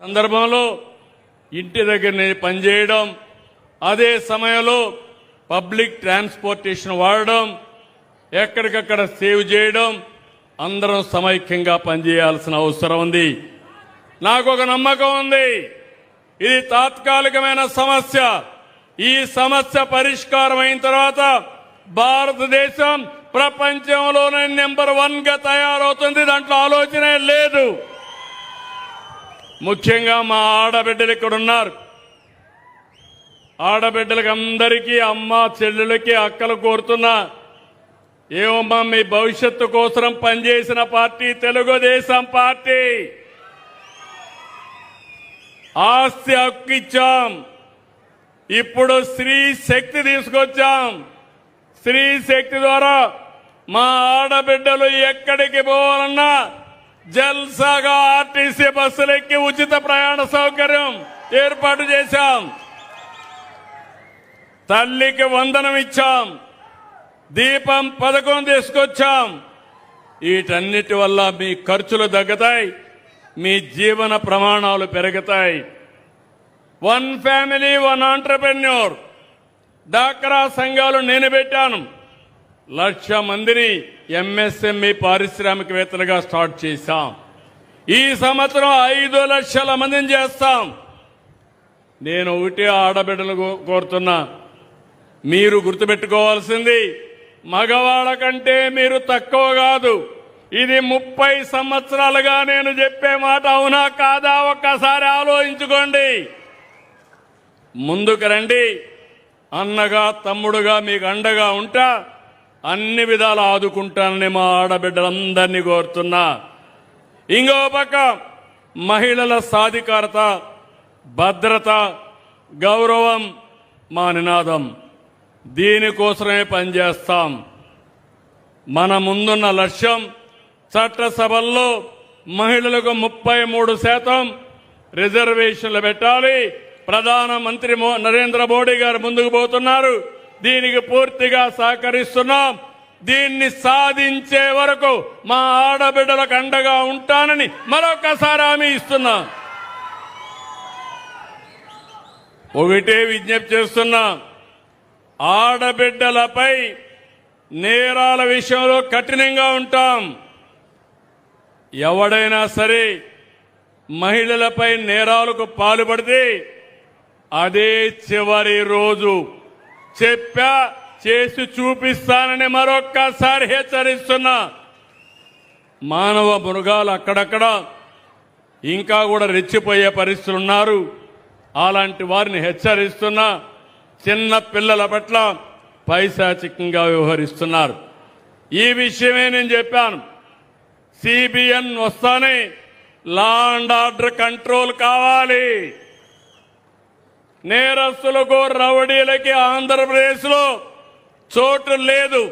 సందర్భంలో ఇంటి దగ్గర పనిచేయడం, అదే సమయంలో పబ్లిక్ ట్రాన్స్పోర్టేషన్ వాడడం, ఎక్కడికక్కడ సేవ్ చేయడం, అందరం సమైక్యంగా పనిచేయాల్సిన అవసరం ఉంది. నాకు ఒక నమ్మకం ఉంది, ఇది తాత్కాలికమైన సమస్య. ఈ సమస్య పరిష్కారం అయిన తర్వాత భారతదేశం ప్రపంచంలోనే నెంబర్ 1 గా తయారవుతుంది. దాంట్లో ఆలోచనే లేదు. ముఖ్యంగా మా ఆడబిడ్డలు ఇక్కడ ఉన్నారు. ఆడబిడ్డలకి అందరికీ, అమ్మ చెల్లెలకి, అక్కలు కోరుతున్నా, ఏమమ్మా మీ భవిష్యత్తు కోసం పనిచేసిన పార్టీ తెలుగుదేశం పార్టీ. ఆస్తి హక్కు ఇచ్చాం, ఇప్పుడు స్త్రీ శక్తి తీసుకొచ్చాం. స్త్రీ శక్తి ద్వారా మా ఆడబిడ్డలు ఎక్కడికి పోవాలన్నా జల్సాగా ఆర్టీసీ బస్సులు ఎక్కి ఉచిత ప్రయాణ సౌకర్యం ఏర్పాటు చేశాం. తల్లికి వందనం ఇచ్చాం, దీపం పథకం తీసుకొచ్చాం. వీటన్నిటి వల్ల మీ ఖర్చులు తగ్గుతాయి, మీ జీవన ప్రమాణాలు పెరుగుతాయి. 1 ఫ్యామిలీ 1 ఆంటర్‌ప్రెన్యూర్ డాక్రా సంఘాలు నేను పెట్టాను. 1,00,000 మందిని ఎంఎస్ఎంఈ పారిశ్రామికవేత్తలుగా స్టార్ట్ చేశాం. ఈ సంవత్సరం 5 లక్షల మందిని చేస్తాం. నేను ఒకటే ఆడబిడ్డలు కోరుతున్నా, మీరు గుర్తుపెట్టుకోవాల్సింది, మగవాళ్ళ కంటే మీరు తక్కువ కాదు. ఇది 30 సంవత్సరాలుగా నేను చెప్పే మాట, అవునా కాదా ఒక్కసారి ఆలోచించుకోండి. ముందుకు రండి, అన్నగా తమ్ముడుగా మీకు అండగా ఉంటా, అన్ని విధాలు ఆదుకుంటానని మా ఆడబిడ్డలందరినీ కోరుతున్నా. ఇంకో పక్క మహిళల సాధికారత, భద్రత, గౌరవం మా నినాదం. దీనికోసమే పనిచేస్తాం. మన ముందున్న లక్ష్యం, చట్టసభల్లో మహిళలకు 33% రిజర్వేషన్లు పెట్టాలి. ప్రధానమంత్రి నరేంద్ర మోడీ గారు ముందుకు పోతున్నారు. దీనికి పూర్తిగా సహకరిస్తున్నాం. దీన్ని సాధించే వరకు మా ఆడబిడ్డలకు అండగా ఉంటానని మరొకసారి హామీ ఇస్తున్నా. ఒకటే విజ్ఞప్తి చేస్తున్నా, ఆడబిడ్డలపై నేరాల విషయంలో కఠినంగా ఉంటాం. ఎవడైనా సరే మహిళలపై నేరాలకు పాల్పడితే అదే చివరి రోజు చెప్పా, చేసి చూపిస్తానని మరొక్కసారి హెచ్చరిస్తున్నా. మానవ మృగాలు అక్కడక్కడ ఇంకా కూడా రెచ్చిపోయే పరిస్థితులు ఉన్నారు. అలాంటి వారిని హెచ్చరిస్తున్నా. చిన్న పిల్లల పట్ల పైశాచికంగా వ్యవహరిస్తున్నారు. ఈ విషయమే నేను చెప్పాను. సిబిఎన్ వస్తానే లా అండ్ ఆర్డర్ కంట్రోల్ కావాలి. నేరస్తులకు, రౌడీలకి ఆంధ్రప్రదేశ్లో చోటు లేదు.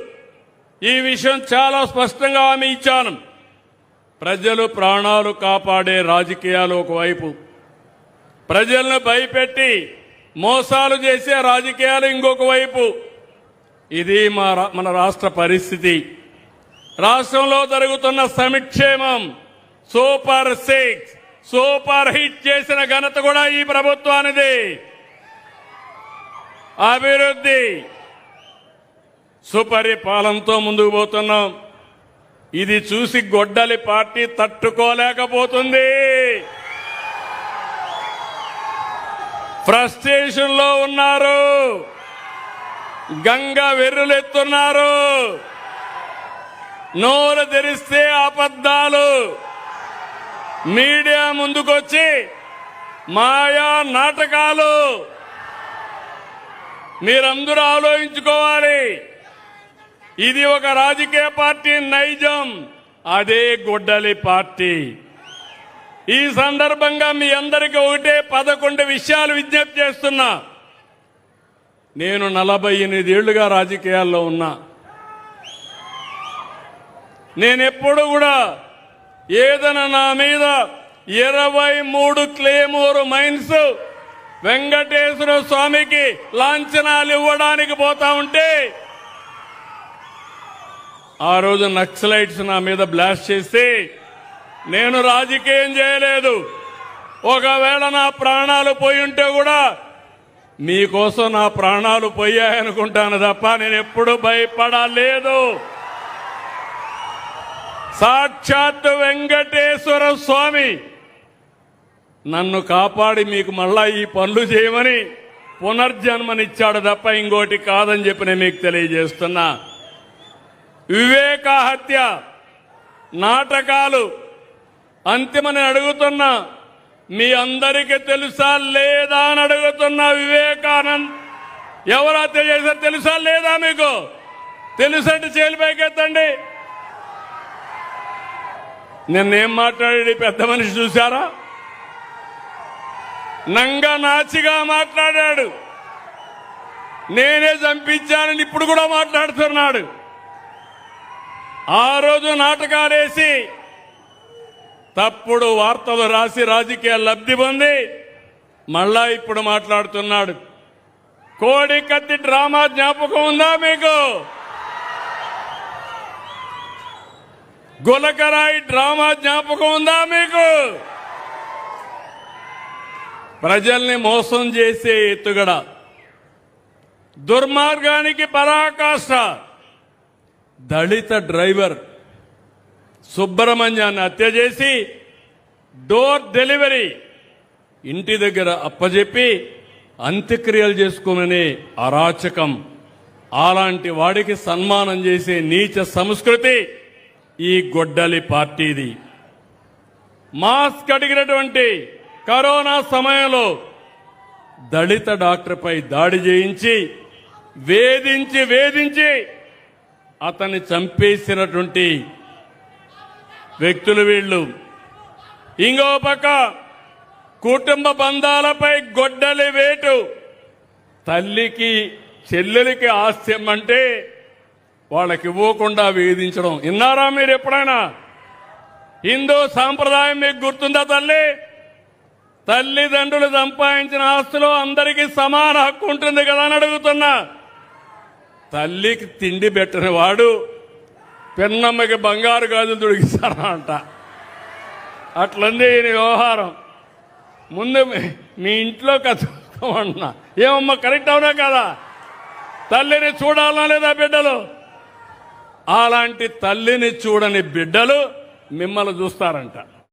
ఈ విషయం చాలా స్పష్టంగా హామీ ఇచ్చాను. ప్రజలు ప్రాణాలు కాపాడే రాజకీయాలు ఒకవైపు, ప్రజలను భయపెట్టి మోసాలు చేసే రాజకీయాలు ఇంకొక వైపు. ఇది మన రాష్ట్ర పరిస్థితి. రాష్ట్రంలో జరుగుతున్న సంక్షేమం సూపర్ 6 సూపర్ హిట్ చేసిన ఘనత కూడా ఈ ప్రభుత్వానిది. అభివృద్ధి సుపరిపాలనతో ముందుకు పోతున్నాం. ఇది చూసి గొడ్డలి పార్టీ తట్టుకోలేకపోతుంది. ఫ్రస్ట్రేషన్ లో ఉన్నారు, గంగ వెర్రులెత్తున్నారు. నోరు తెరిస్తే అబద్ధాలు, మీడియా ముందుకొచ్చి మాయా నాటకాలు. మీరందరూ ఆలోచించుకోవాలి. ఇది ఒక రాజకీయ పార్టీ నైజం, అదే గొడ్డలి పార్టీ. ఈ సందర్భంగా మీ అందరికీ ఒకటే 11 విషయాలు విజ్ఞప్తి చేస్తున్నా. నేను 48 ఏళ్లుగా రాజకీయాల్లో ఉన్నా. నేనెప్పుడు కూడా ఏదైనా నా మీద 23 క్లేమోర్ మైన్స్ వెంకటేశ్వర స్వామికి లాంఛనాలు ఇవ్వడానికి పోతా ఉంటే, ఆ రోజు నక్సలైట్స్ నా మీద బ్లాస్ట్ చేస్తే నేను రాజకీయం చేయలేదు. ఒకవేళ నా ప్రాణాలు పోయి ఉంటే కూడా మీకోసం నా ప్రాణాలు పోయాయనుకుంటాను తప్ప నేను ఎప్పుడు భయపడలేదు. సాక్షాత్ వెంకటేశ్వర స్వామి నన్ను కాపాడి మీకు మళ్ళా ఈ పనులు చేయమని పునర్జన్మనిచ్చాడు తప్ప ఇంకోటి కాదని చెప్పి నేను మీకు తెలియజేస్తున్నా. వివేక హత్య నాటకాలు అంతిమని అడుగుతున్నా. మీ అందరికీ తెలుసా లేదా అని అడుగుతున్నా. వివేకానంద్ ఎవరు హత్య చేశారు తెలుసా లేదా? మీకు తెలుసంటే చేతులు పైకెత్తండి. నిన్నేం మాట్లాడాడు పెద్ద మనిషి చూశారా? నంగ నాచిగా మాట్లాడాడు. నేనే చంపించానని ఇప్పుడు కూడా మాట్లాడుతున్నాడు. ఆ రోజు నాటకాలేసి తప్పుడు వార్తలు రాసి రాజకీయ లబ్ధి పొంది మళ్ళా ఇప్పుడు మాట్లాడుతున్నాడు. కోడి కత్తి డ్రామా జ్ఞాపకం ఉందా మీకు? గులకరాయి డ్రామా జ్ఞాపకం ఉందా మీకు? ప్రజల్ని మోసం చేసే ఎత్తుగడ, దుర్మార్గానికి పరాకాష్ట. దళిత డ్రైవర్ సుబ్రహ్మణ్యాన్ని హత్య చేసి డోర్ డెలివరీ ఇంటి దగ్గర అప్పజెప్పి అంత్యక్రియలు చేసుకోమనే అరాచకం. అలాంటి వాడికి సన్మానం చేసే నీచ సంస్కృతి ఈ గొడ్డలి పార్టీది. మాస్క్ అడిగినటువంటి కరోనా సమయంలో దళిత డాక్టర్పై దాడి చేయించి వేధించి అతన్ని చంపేసినటువంటి వ్యక్తులు వీళ్ళు. ఇంకో పక్క కుటుంబ బంధాలపై గొడ్డలి వేటు. తల్లికి చెల్లెలికి ఆస్తి అంటే వాళ్ళకి ఇవ్వకుండా వేధించడం విన్నారా మీరు ఎప్పుడైనా? హిందూ సాంప్రదాయం మీకు గుర్తుందా? తల్లిదండ్రులు సంపాదించిన ఆస్తులో అందరికీ సమాన హక్కు ఉంటుంది కదా అని అడుగుతున్నా. తల్లికి తిండి పెట్టిన వాడు పెన్నమ్మకి బంగారు గాజులు తొడిగిస్తారా అంట. అట్లంది ఈయన వ్యవహారం. ముందు మీ ఇంట్లో కథమన్నా ఏమమ్మా కరెక్ట్ అవునా కదా? తల్లిని చూడాలనా లేదా బిడ్డలు? అలాంటి తల్లిని చూడని బిడ్డలు మిమ్మల్ని చూస్తారంట.